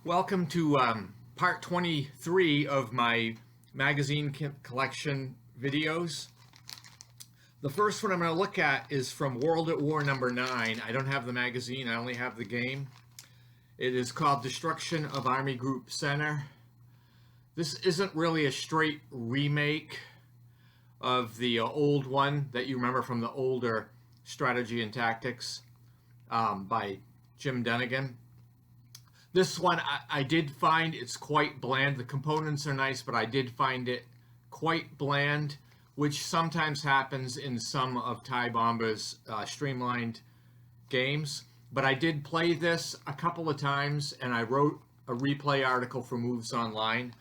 Welcome to part 23 of my magazine collection videos. The first one I'm going to look at is from World at War number 9. I don't have the magazine, I only have the game. It is called Destruction of Army Group Center. This isn't really a straight remake of the old one that you remember from the older Strategy and Tactics by Jim Dunnigan. This one I did find it's quite bland. The components are nice, but I did find it quite bland, which sometimes happens in some of Ty Bomba's streamlined games. But I did play this a couple of times, and I wrote a replay article for Moves Online.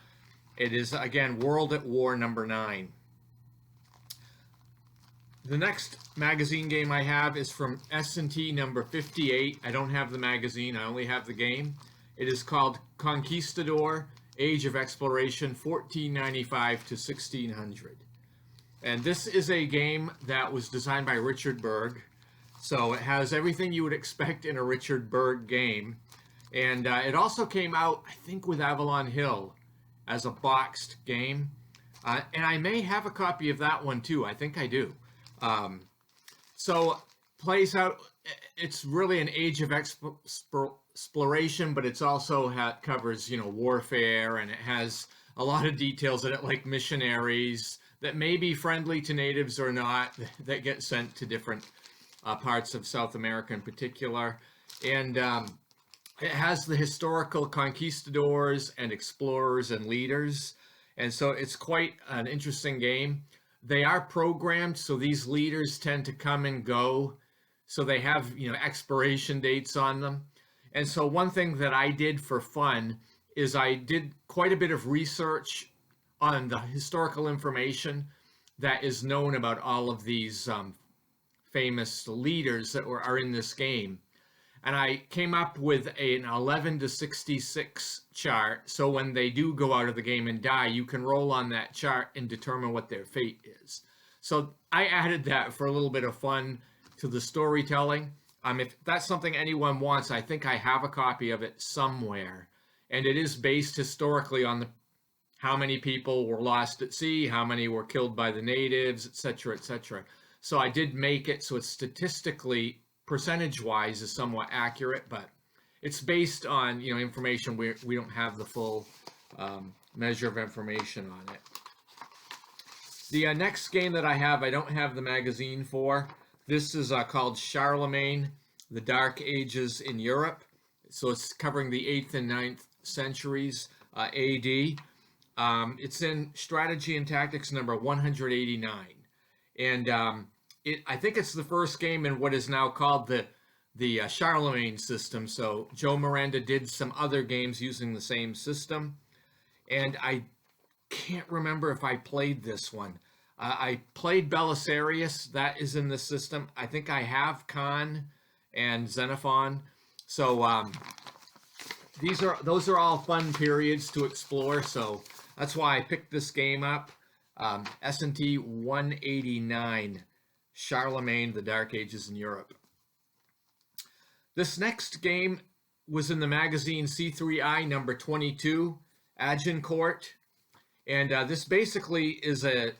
It is, again, World at War number 9. The next magazine game I have is from S&T number 58. I don't have the magazine, I only have the game. It is called Conquistador, Age of Exploration, 1495 to 1600. And this is a game that was designed by Richard Berg. So it has everything you would expect in a Richard Berg game. And it also came out, I think, with Avalon Hill as a boxed game. And I may have a copy of that one too. I think I do. So plays out, it's really an age of exploration, but it's also covers, warfare, and it has a lot of details in it, like missionaries that may be friendly to natives or not, that get sent to different parts of South America in particular. And it has the historical conquistadors and explorers and leaders. And so it's quite an interesting game. They are programmed, so these leaders tend to come and go. So they have, expiration dates on them. And so one thing that I did for fun is I did quite a bit of research on the historical information that is known about all of these famous leaders that are in this game. And I came up with an 11 to 66 chart. So when they do go out of the game and die, you can roll on that chart and determine what their fate is. So I added that for a little bit of fun to the storytelling. If that's something anyone wants, I think I have a copy of it somewhere. And it is based historically on how many people were lost at sea, how many were killed by the natives, etc., etc. So I did make it so it's statistically, percentage-wise, is somewhat accurate, but it's based on information we don't have the full measure of information on it. The next game that I don't have the magazine for. This is called Charlemagne, the Dark Ages in Europe. So it's covering the 8th and 9th centuries AD. It's in Strategy and Tactics number 189. And I think it's the first game in what is now called the Charlemagne system. So Joe Miranda did some other games using the same system. And I can't remember if I played this one. I played Belisarius, that is in the system. I think I have Khan and Xenophon. So those are all fun periods to explore. So that's why I picked this game up. S&T 189, Charlemagne, the Dark Ages in Europe. This next game was in the magazine C3I number 22, Agincourt. And this basically is a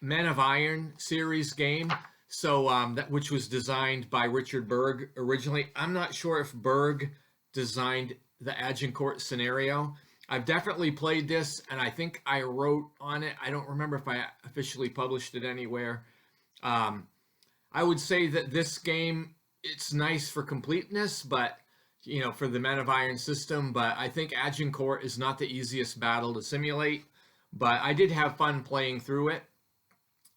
Men of Iron series game, so which was designed by Richard Berg originally. I'm not sure if Berg designed the Agincourt scenario. I've definitely played this, and I think I wrote on it. I don't remember if I officially published it anywhere. I would say that this game, it's nice for completeness, but for the Men of Iron system. But I think Agincourt is not the easiest battle to simulate. But I did have fun playing through it.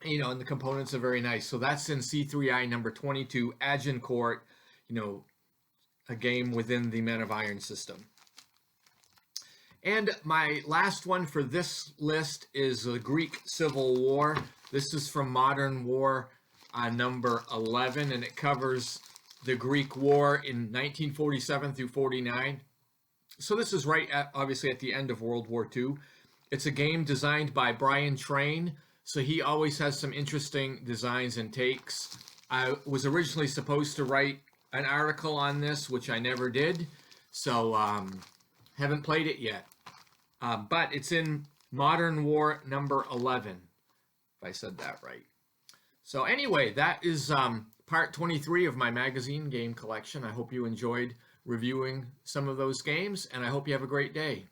And the components are very nice. So that's in C3I number 22, Agincourt, a game within the Men of Iron system. And my last one for this list is the Greek Civil War. This is from Modern War number 11, and it covers the Greek War in 1947 through 49. So this is obviously at the end of World War II. It's a game designed by Brian Train. So he always has some interesting designs and takes. I was originally supposed to write an article on this, which I never did. So Haven't played it yet, but it's in Modern War number 11, if I said that right. So anyway, that is part 23 of my magazine game collection. I hope you enjoyed reviewing some of those games, and I hope you have a great day.